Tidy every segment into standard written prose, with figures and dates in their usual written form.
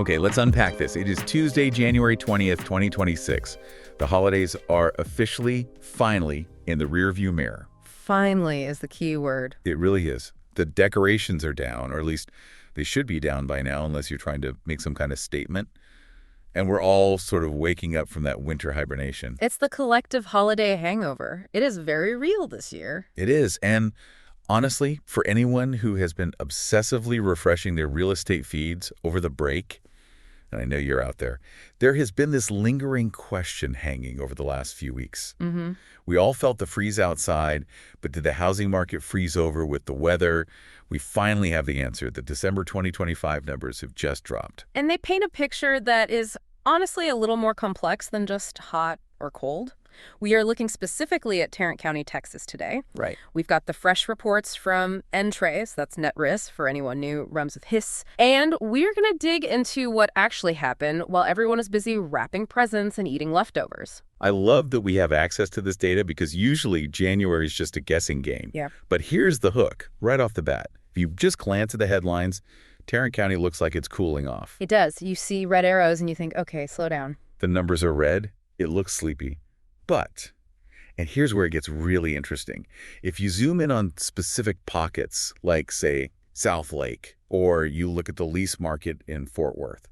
Okay, let's unpack this. It is Tuesday, January 20th, 2026. The holidays are officially, finally, in the rearview mirror. Finally is the key word. It really is. The decorations are down, or at least they should be down by now, unless you're trying to make some kind of statement. And we're all sort of waking up from that winter hibernation. It's the collective holiday hangover. It is very real this year. It is. And honestly, for anyone who has been obsessively refreshing their real estate feeds over the break, and I know you're out there has been this lingering question hanging over the last few weeks. We all felt the freeze outside, but did the housing market freeze over with the weather? We finally have the answer. The December 2025 numbers have just dropped. And they paint a picture that is honestly a little more complex than just hot or cold. We are looking specifically at Tarrant County, Texas today. Right. We've got the fresh reports from NTREIS, that's NTREIS for anyone new, rhymes with hiss. And we're going to dig into what actually happened while everyone is busy wrapping presents and eating leftovers. I love that we have access to this data because usually January is just a guessing game. Yeah. But here's the hook right off the bat. If you just glance at the headlines, Tarrant County looks like it's cooling off. It does. You see red arrows and you think, okay, slow down. The numbers are red. It looks sleepy. But, and here's where it gets really interesting, if you zoom in on specific pockets, like, say, South Lake, or you look at the lease market in Fort Worth.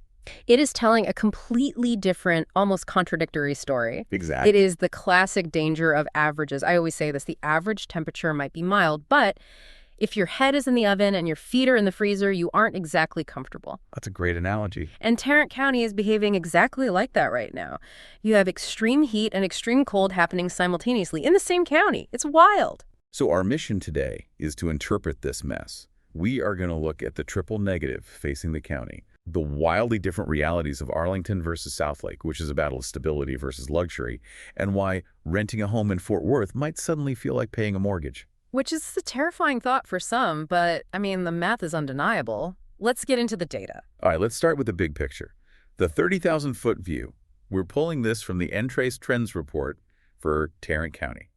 It is telling a completely different, almost contradictory story. Exactly. It is the classic danger of averages. I always say this, the average temperature might be mild, but if your head is in the oven and your feet are in the freezer, you aren't exactly comfortable. That's a great analogy. And Tarrant County is behaving exactly like that right now. You have extreme heat and extreme cold happening simultaneously in the same county. It's wild. So our mission today is to interpret this mess. We are going to look at the triple negative facing the county, the wildly different realities of Arlington versus Southlake, which is a battle of stability versus luxury, and why renting a home in Fort Worth might suddenly feel like paying a mortgage. Which is a terrifying thought for some, but, I mean, the math is undeniable. Let's get into the data. All right, let's start with the big picture. The 30,000-foot view. We're pulling this from the NTREIS Trends Report for Tarrant County.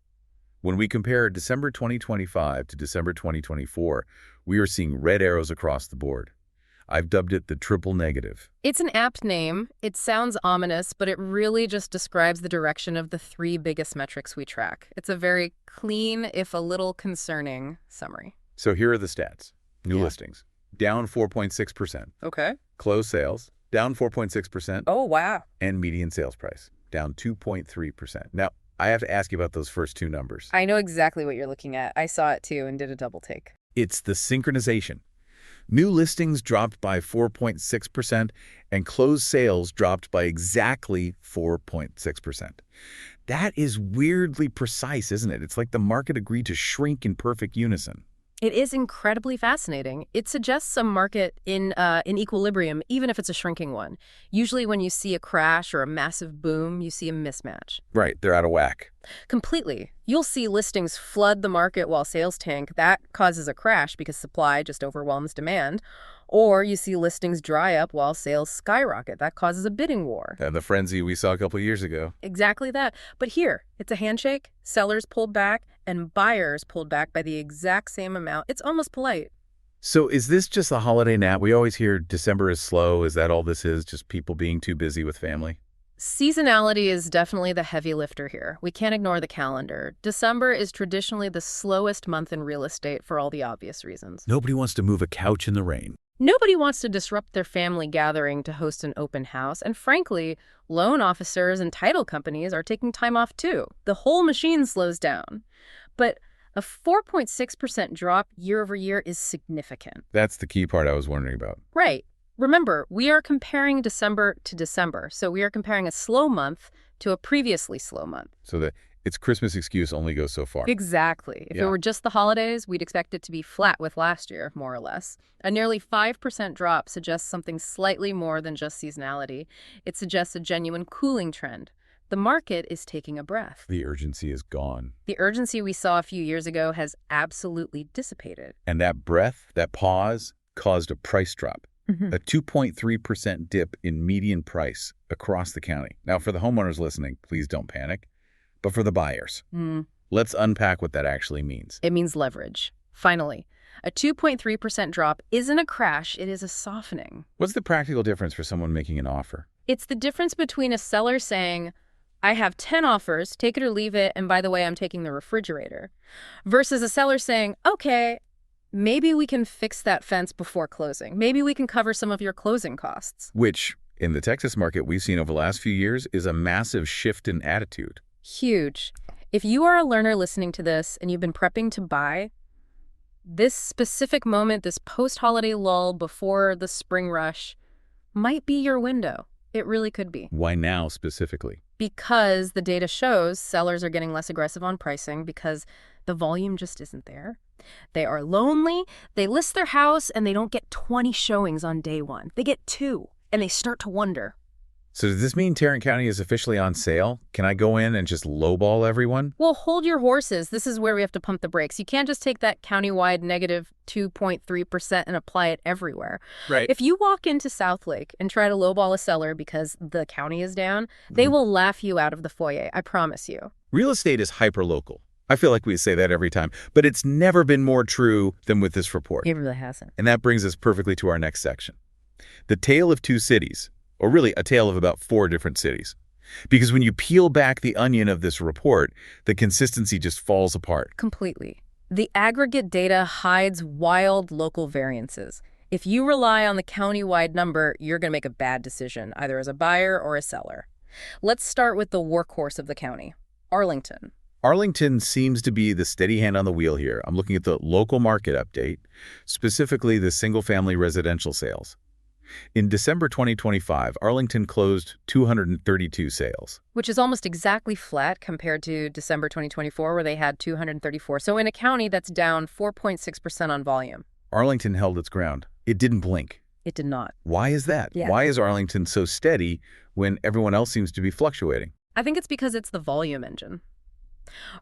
When we compare December 2025 to December 2024, we are seeing red arrows across the board. I've dubbed it the triple negative. It's an apt name. It sounds ominous, but it really just describes the direction of the three biggest metrics we track. It's a very clean, if a little concerning, summary. So here are the stats. New listings, down 4.6%. Okay. Closed sales, down 4.6%. Oh, wow. And median sales price, down 2.3%. Now, I have to ask you about those first two numbers. I know exactly what you're looking at. I saw it too and did a double take. It's the synchronization. New listings dropped by 4.6% and closed sales dropped by exactly 4.6%. That is weirdly precise, isn't it? It's like the market agreed to shrink in perfect unison. It is incredibly fascinating. It suggests a market in equilibrium, even if it's a shrinking one. Usually when you see a crash or a massive boom, you see a mismatch. Right, they're out of whack. Completely. You'll see listings flood the market while sales tank. That causes a crash because supply just overwhelms demand. Or you see listings dry up while sales skyrocket. That causes a bidding war. And the frenzy we saw a couple of years ago. Exactly that. But here, it's a handshake. Sellers pulled back and buyers pulled back by the exact same amount. It's almost polite. So is this just a holiday nap? We always hear December is slow. Is that all this is? Just people being too busy with family? Seasonality is definitely the heavy lifter here. We can't ignore the calendar. December is traditionally the slowest month in real estate for all the obvious reasons. Nobody wants to move a couch in the rain. Nobody wants to disrupt their family gathering to host an open house. And frankly, loan officers and title companies are taking time off too. The whole machine slows down. But a 4.6% drop year over year is significant. That's the key part I was wondering about. Right. Remember, we are comparing December to December. So we are comparing a slow month to a previously slow month. So the its Christmas excuse only goes so far. Exactly. If it were just the holidays, we'd expect it to be flat with last year, more or less. A nearly 5% drop suggests something slightly more than just seasonality. It suggests a genuine cooling trend. The market is taking a breath. The urgency is gone. The urgency we saw a few years ago has absolutely dissipated. And that breath, that pause, caused a price drop. A 2.3% dip in median price across the county. Now, for the homeowners listening, please don't panic. But for the buyers, let's unpack what that actually means. It means leverage. Finally, A 2.3% drop isn't a crash, it is a softening. What's the practical difference for someone making an offer? It's the difference between a seller saying, I have 10 offers, take it or leave it, and by the way, I'm taking the refrigerator, versus a seller saying, okay, maybe we can fix that fence before closing. Maybe we can cover some of your closing costs. Which, in the Texas market we've seen over the last few years, is a massive shift in attitude. Huge. If you are a learner listening to this and you've been prepping to buy, this specific moment, this post-holiday lull before the spring rush, might be your window. It really could be. Why now specifically? Because the data shows sellers are getting less aggressive on pricing because the volume just isn't there. They are lonely, they list their house, and they don't get 20 showings on day one. They get 2, and they start to wonder. So does this mean Tarrant County is officially on sale? Can I go in and just lowball everyone? Well, hold your horses. This is where we have to pump the brakes. You can't just take that countywide negative 2.3% and apply it everywhere. Right. If you walk into Southlake and try to lowball a seller because the county is down, they will laugh you out of the foyer, I promise you. Real estate is hyper-local. I feel like we say that every time, but it's never been more true than with this report. It really hasn't. And that brings us perfectly to our next section. The tale of 2 cities, or really a tale of about 4 different cities. Because when you peel back the onion of this report, the consistency just falls apart. Completely. The aggregate data hides wild local variances. If you rely on the county-wide number, you're going to make a bad decision, either as a buyer or a seller. Let's start with the workhorse of the county, Arlington. Arlington seems to be the steady hand on the wheel here. I'm looking at the local market update, specifically the single-family residential sales. In December 2025, Arlington closed 232 sales. Which is almost exactly flat compared to December 2024, where they had 234. So in a county that's down 4.6% on volume. Arlington held its ground. It didn't blink. It did not. Why is that? Yeah. Why is Arlington so steady when everyone else seems to be fluctuating? I think it's because it's the volume engine.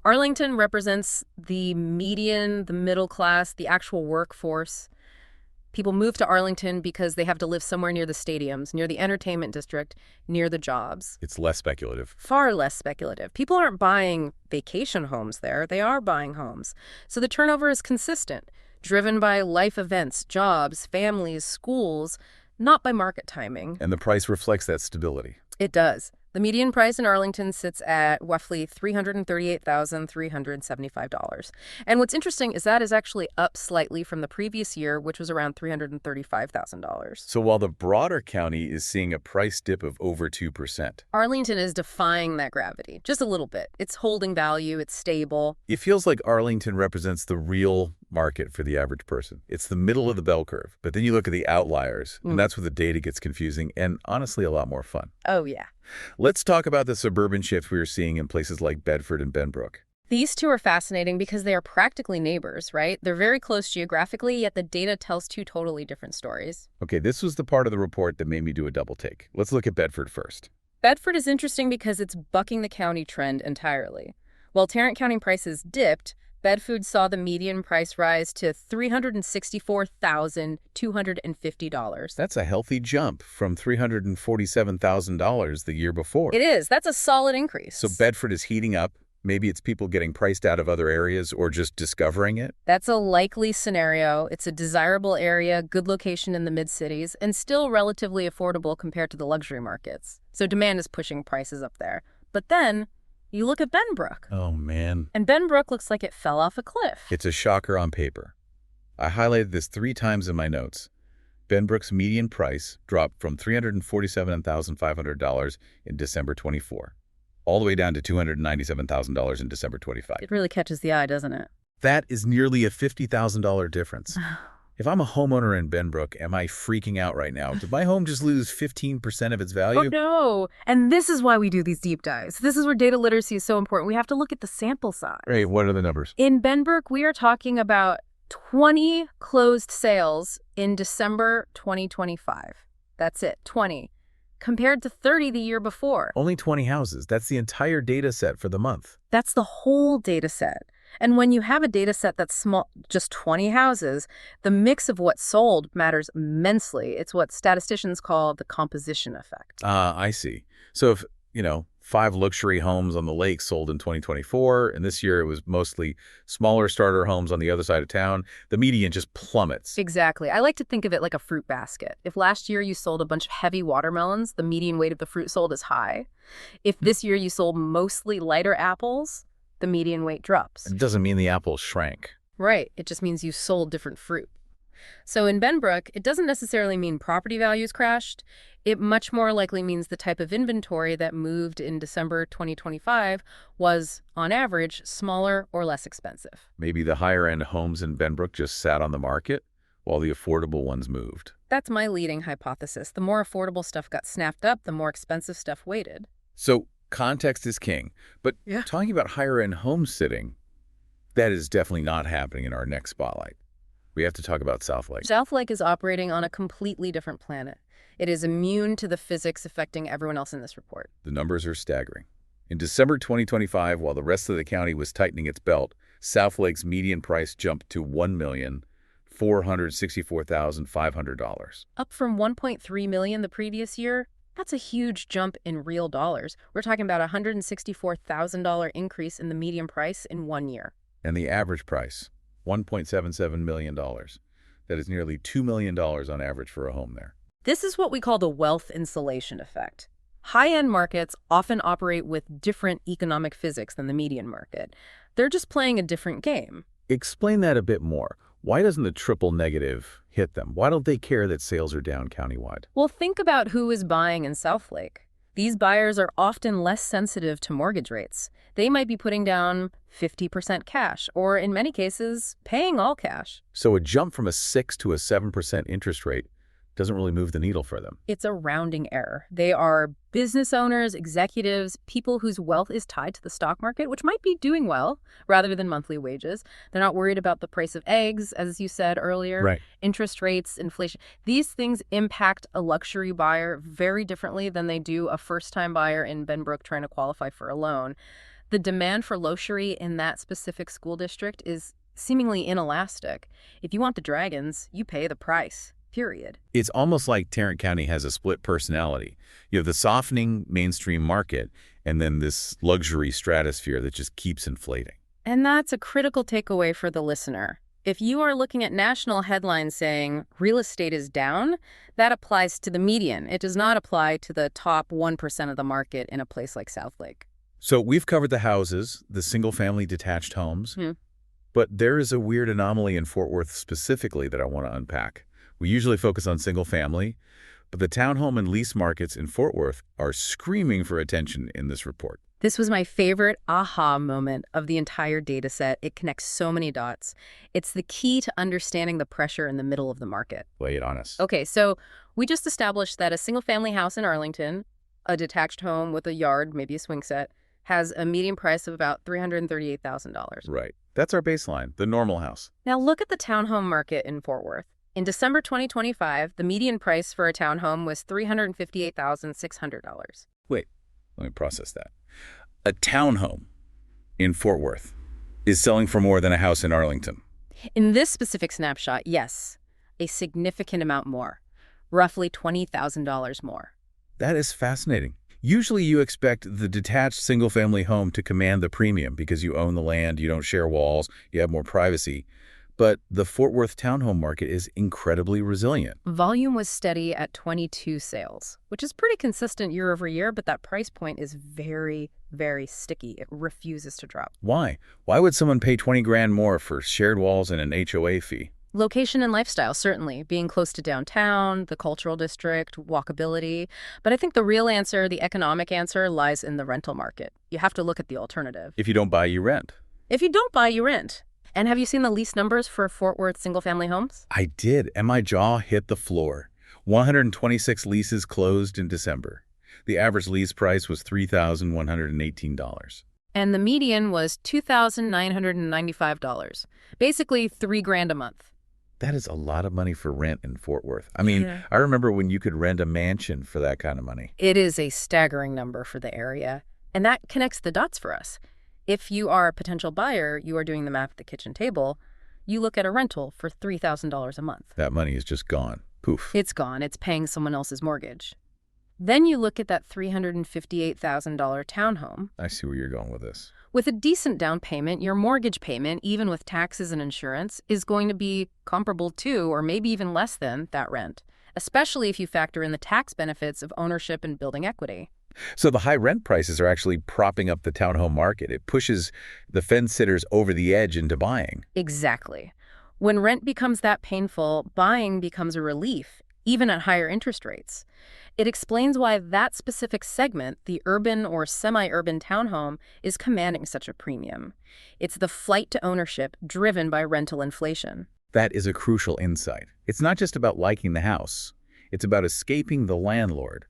Arlington represents the median, the middle class, the actual workforce. People move to Arlington because they have to live somewhere near the stadiums, near the entertainment district, near the jobs. It's less speculative. Far less speculative. People aren't buying vacation homes there. They are buying homes. So the turnover is consistent, driven by life events, jobs, families, schools, not by market timing. And the price reflects that stability. It does. The median price in Arlington sits at roughly $338,375. And what's interesting is that is actually up slightly from the previous year, which was around $335,000. So while the broader county is seeing a price dip of over 2%, Arlington is defying that gravity, just a little bit. It's holding value, it's stable. it feels like Arlington represents the real market for the average person. It's the middle of the bell curve. But then you look at the outliers, and that's where the data gets confusing and honestly a lot more fun. Oh, yeah. Let's talk about the suburban shift we are seeing in places like Bedford and Benbrook. These two are fascinating because they are practically neighbors, right? They're very close geographically, yet the data tells 2 totally different stories. Okay, this was the part of the report that made me do a double take. Let's look at Bedford first. Bedford is interesting because it's bucking the county trend entirely. While Tarrant County prices dipped, Bedford saw the median price rise to $364,250. That's a healthy jump from $347,000 the year before. It is. That's a solid increase. So Bedford is heating up. Maybe it's people getting priced out of other areas or just discovering it. That's a likely scenario. It's a desirable area, good location in the mid-cities, and still relatively affordable compared to the luxury markets. So demand is pushing prices up there. But then you look at Benbrook. Oh, man. And Benbrook looks like it fell off a cliff. It's a shocker on paper. I highlighted this 3 times in my notes. Benbrook's median price dropped from $347,500 in December 24, all the way down to $297,000 in December 25. It really catches the eye, doesn't it? That is nearly a $50,000 difference. If I'm a homeowner in Benbrook, am I freaking out right now? Did my home just lose 15% of its value? Oh, no. And this is why we do these deep dives. This is where data literacy is so important. We have to look at the sample size. Right, what are the numbers? In Benbrook, we are talking about 20 closed sales in December 2025. That's it, 20. Compared to 30 the year before. Only 20 houses. That's the entire data set for the month. That's the whole data set. And when you have a data set that's small, just 20 houses, the mix of what's sold matters immensely. It's what statisticians call the composition effect. I see. So if, 5 luxury homes on the lake sold in 2024, and this year it was mostly smaller starter homes on the other side of town. The median just plummets. Exactly. I like to think of it like a fruit basket. If last year you sold a bunch of heavy watermelons, the median weight of the fruit sold is high. If this year you sold mostly lighter apples, the median weight drops. It doesn't mean the apples shrank. Right. It just means you sold different fruit. So in Benbrook, it doesn't necessarily mean property values crashed. It much more likely means the type of inventory that moved in December 2025 was, on average, smaller or less expensive. Maybe the higher-end homes in Benbrook just sat on the market while the affordable ones moved. That's my leading hypothesis. The more affordable stuff got snapped up, the more expensive stuff waited. So context is king. But Yeah. talking about higher-end home sitting, that is definitely not happening in our next spotlight. We have to talk about South Lake. South Lake is operating on a completely different planet. It is immune to the physics affecting everyone else in this report. The numbers are staggering. In December 2025, while the rest of the county was tightening its belt, South Lake's median price jumped to $1,464,500. Up from $1.3 million the previous year, that's a huge jump in real dollars. We're talking about a $164,000 increase in the median price in 1 year. And the average price, $1.77 million. That is nearly $2 million on average for a home there. This is what we call the wealth insulation effect. High-end markets often operate with different economic physics than the median market. They're just playing a different game. Explain that a bit more. Why doesn't the triple negative hit them? Why don't they care that sales are down countywide? Well, think about who is buying in South Lake. These buyers are often less sensitive to mortgage rates. They might be putting down 50% cash, or in many cases, paying all cash. So a jump from a 6 to a 7% interest rate doesn't really move the needle for them. It's a rounding error. They are business owners, executives, people whose wealth is tied to the stock market, which might be doing well rather than monthly wages. They're not worried about the price of eggs, as you said earlier, Right. interest rates, inflation. These things impact a luxury buyer very differently than they do a first-time buyer in Benbrook trying to qualify for a loan. The demand for luxury in that specific school district is seemingly inelastic. If you want the dragons, you pay the price. Period. It's almost like Tarrant County has a split personality. You have the softening mainstream market and then this luxury stratosphere that just keeps inflating. And that's a critical takeaway for the listener. If you are looking at national headlines saying real estate is down, that applies to the median. It does not apply to the top 1% of the market in a place like South Lake. So we've covered the houses, the single-family detached homes, but there is a weird anomaly in Fort Worth specifically that I want to unpack. We usually focus on single-family, but the townhome and lease markets in Fort Worth are screaming for attention in this report. This was my favorite aha moment of the entire data set. It connects so many dots. It's the key to understanding the pressure in the middle of the market. Lay it on us. Okay, so we just established that a single-family house in Arlington, a detached home with a yard, maybe a swing set, has a median price of about $338,000. Right. That's our baseline, the normal house. Now look at the townhome market in Fort Worth. In December 2025, the median price for a townhome was $358,600. Wait, let me process that. A townhome in Fort Worth is selling for more than a house in Arlington. In this specific snapshot, yes, a significant amount more, roughly $20,000 more. That is fascinating. Usually you expect the detached single-family home to command the premium because you own the land, you don't share walls, you have more privacy. But the Fort Worth townhome market is incredibly resilient. Volume was steady at 22 sales, which is pretty consistent year over year, but that price point is very, very sticky. It refuses to drop. Why? Why would someone pay 20 grand more for shared walls and an HOA fee? Location and lifestyle, certainly. Being close to downtown, the cultural district, walkability. But I think the real answer, the economic answer, lies in the rental market. You have to look at the alternative. If you don't buy, you rent. If you don't buy, you rent. And have you seen the lease numbers for Fort Worth single-family homes? I did, and my jaw hit the floor. 126 leases closed in December. The average lease price was $3,118. And the median was $2,995. Basically $3,000 a month. That is a lot of money for rent in Fort Worth. I mean, Yeah. I remember when you could rent a mansion for that kind of money. It is a staggering number for the area. And that connects the dots for us. If you are a potential buyer, you are doing the math at the kitchen table, you look at a rental for $3,000 a month. That money is just gone. Poof. It's gone. It's paying someone else's mortgage. Then you look at that $358,000 townhome. I see where you're going with this. With a decent down payment, your mortgage payment, even with taxes and insurance, is going to be comparable to, or maybe even less than, that rent, especially if you factor in the tax benefits of ownership and building equity. So the high rent prices are actually propping up the townhome market. It pushes the fence sitters over the edge into buying. Exactly. When rent becomes that painful, buying becomes a relief, even at higher interest rates. It explains why that specific segment, the urban or semi-urban townhome, is commanding such a premium. It's the flight to ownership driven by rental inflation. That is a crucial insight. It's not just about liking the house. It's about escaping the landlord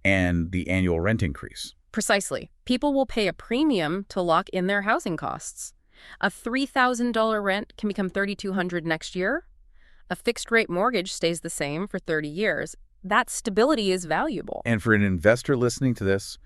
and the annual rent increase. Precisely. People will pay a premium to lock in their housing costs. A $3,000 rent can become $3,200 next year. A fixed-rate mortgage stays the same for 30 years. That stability is valuable. And for an investor listening to this,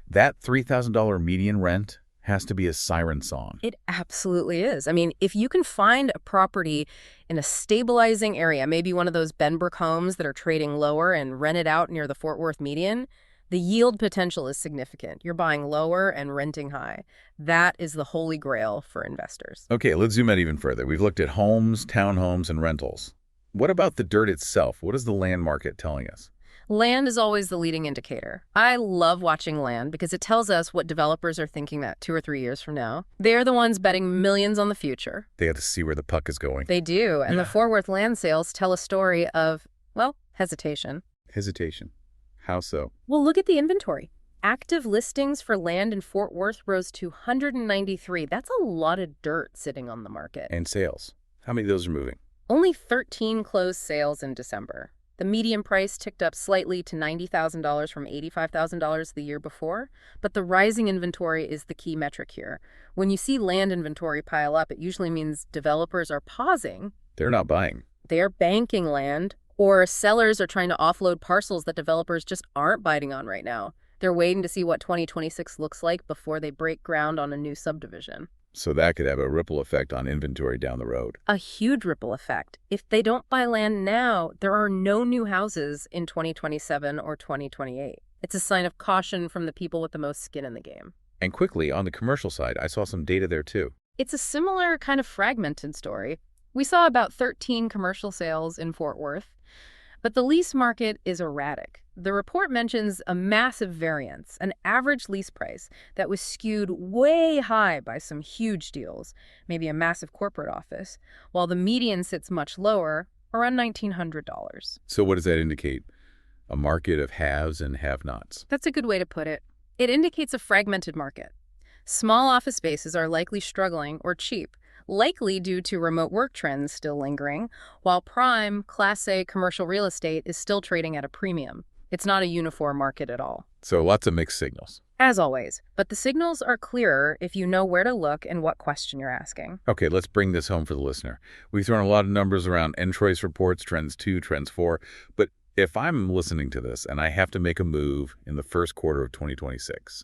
that $3,000 median rent has to be a siren song. It absolutely is. I mean, if you can find a property in a stabilizing area, maybe one of those Benbrook homes that are trading lower and rent it out near the Fort Worth median, the yield potential is significant. You're buying lower and renting high. That is the holy grail for investors. Okay, let's zoom out even further. We've looked at homes, townhomes, and rentals. What about the dirt itself? What is the land market telling us? Land is always the leading indicator. I love watching land because it tells us what developers are thinking that 2 or 3 years from now. They're the ones betting millions on the future. They have to see where the puck is going. They do, and the Fort Worth land sales tell a story of, well, hesitation. Hesitation. How so? Well, look at the inventory. Active listings for land in Fort Worth rose to 193. That's a lot of dirt sitting on the market. And sales. How many of those are moving? Only 13 closed sales in December. The median price ticked up slightly to $90,000 from $85,000 the year before, but the rising inventory is the key metric here. When you see land inventory pile up, it usually means developers are pausing. They're not buying. They're banking land, or sellers are trying to offload parcels that developers just aren't biting on right now. They're waiting to see what 2026 looks like before they break ground on a new subdivision. So that could have a ripple effect on inventory down the road. A huge ripple effect. If they don't buy land now, there are no new houses in 2027 or 2028. It's a sign of caution from the people with the most skin in the game. And quickly, on the commercial side, I saw some data there too. It's a similar kind of fragmented story. We saw about 13 commercial sales in Fort Worth, but the lease market is erratic. The report mentions a massive variance, an average lease price that was skewed way high by some huge deals, maybe a massive corporate office, while the median sits much lower, around $1,900. So what does that indicate? A market of haves and have-nots. That's a good way to put it. It indicates a fragmented market. Small office spaces are likely struggling or cheap, likely due to remote work trends still lingering, while prime, Class A commercial real estate is still trading at a premium. It's not a uniform market at all. So lots of mixed signals. As always, but the signals are clearer if you know where to look and what question you're asking. Okay, let's bring this home for the listener. We've thrown a lot of numbers around NTREIS reports, Trends 2, Trends 4, but if I'm listening to this and I have to make a move in the first quarter of 2026,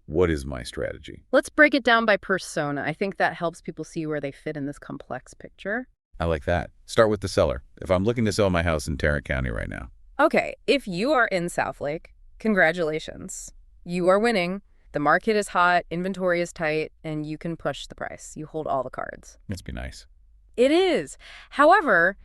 what is my strategy? Let's break it down by persona. I think that helps people see where they fit in this complex picture. I like that. Start with the seller. If I'm looking to sell my house in Tarrant County right now. Okay, if you are in Southlake, congratulations. You are winning. The market is hot, inventory is tight, and you can push the price. You hold all the cards. Must be nice. It is. However,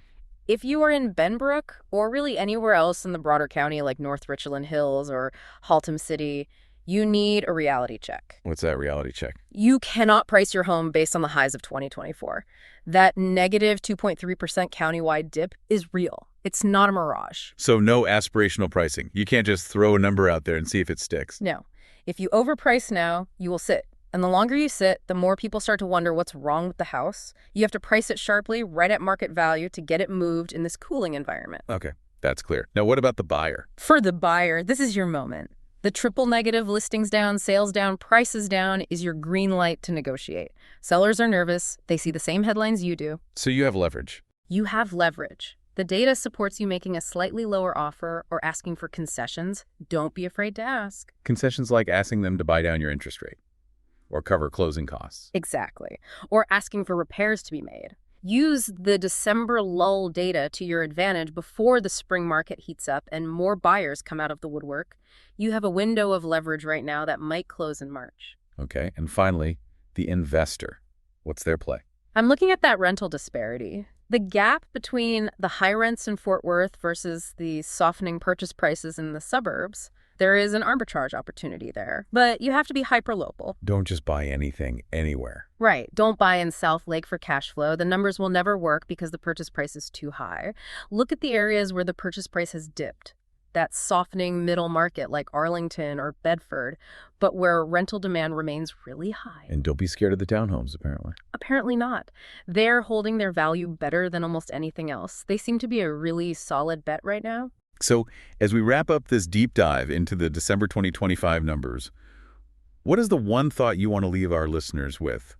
if you are in Benbrook or really anywhere else in the broader county like North Richland Hills or Haltom City, you need a reality check. What's that reality check? You cannot price your home based on the highs of 2024. That negative 2.3% countywide dip is real. It's not a mirage. So no aspirational pricing. You can't just throw a number out there and see if it sticks. No. If you overprice now, you will sit. And the longer you sit, the more people start to wonder what's wrong with the house. You have to price it sharply, right at market value, to get it moved in this cooling environment. Okay, that's clear. Now what about the buyer? For the buyer, this is your moment. The triple negative listings down, sales down, prices down is your green light to negotiate. Sellers are nervous. They see the same headlines you do. So you have leverage. You have leverage. The data supports you making a slightly lower offer or asking for concessions. Don't be afraid to ask. Concessions like asking them to buy down your interest rate or cover closing costs. Exactly. Or asking for repairs to be made. Use the December lull data to your advantage before the spring market heats up and more buyers come out of the woodwork. You have a window of leverage right now that might close in March. Okay, and finally, the investor. What's their play? I'm looking at that rental disparity. The gap between the high rents in Fort Worth versus the softening purchase prices in the suburbs, there is an arbitrage opportunity there. But you have to be hyperlocal. Don't just buy anything, anywhere. Right. Don't buy in South Lake for cash flow. The numbers will never work because the purchase price is too high. Look at the areas where the purchase price has dipped. That softening middle market like Arlington or Bedford, but where rental demand remains really high. And don't be scared of the townhomes, apparently. Apparently not. They're holding their value better than almost anything else. They seem to be a really solid bet right now. So, as we wrap up this deep dive into the December 2025 numbers, what is the one thought you want to leave our listeners with?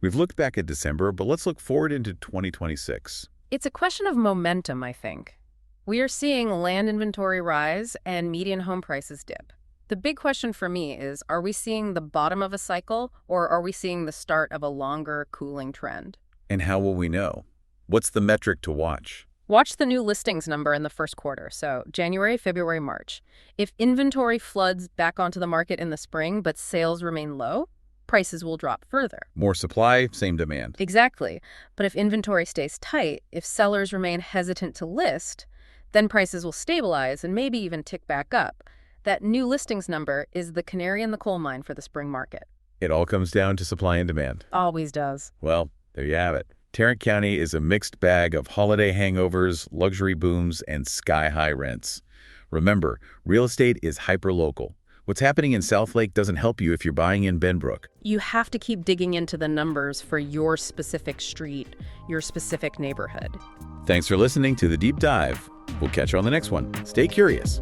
We've looked back at December, but let's look forward into 2026. It's a question of momentum, I think. We are seeing land inventory rise and median home prices dip. The big question for me is, are we seeing the bottom of a cycle or are we seeing the start of a longer cooling trend? And how will we know? What's the metric to watch? Watch the new listings number in the first quarter, so January, February, March. If inventory floods back onto the market in the spring but sales remain low, prices will drop further. More supply, same demand. Exactly. But if inventory stays tight, if sellers remain hesitant to list, then prices will stabilize and maybe even tick back up. That new listings number is the canary in the coal mine for the spring market. It all comes down to supply and demand. Always does. Well, there you have it. Tarrant County is a mixed bag of holiday hangovers, luxury booms, and sky-high rents. Remember, real estate is hyperlocal. What's happening in South Lake doesn't help you if you're buying in Benbrook. You have to keep digging into the numbers for your specific street, your specific neighborhood. Thanks for listening to The Deep Dive. We'll catch you on the next one. Stay curious.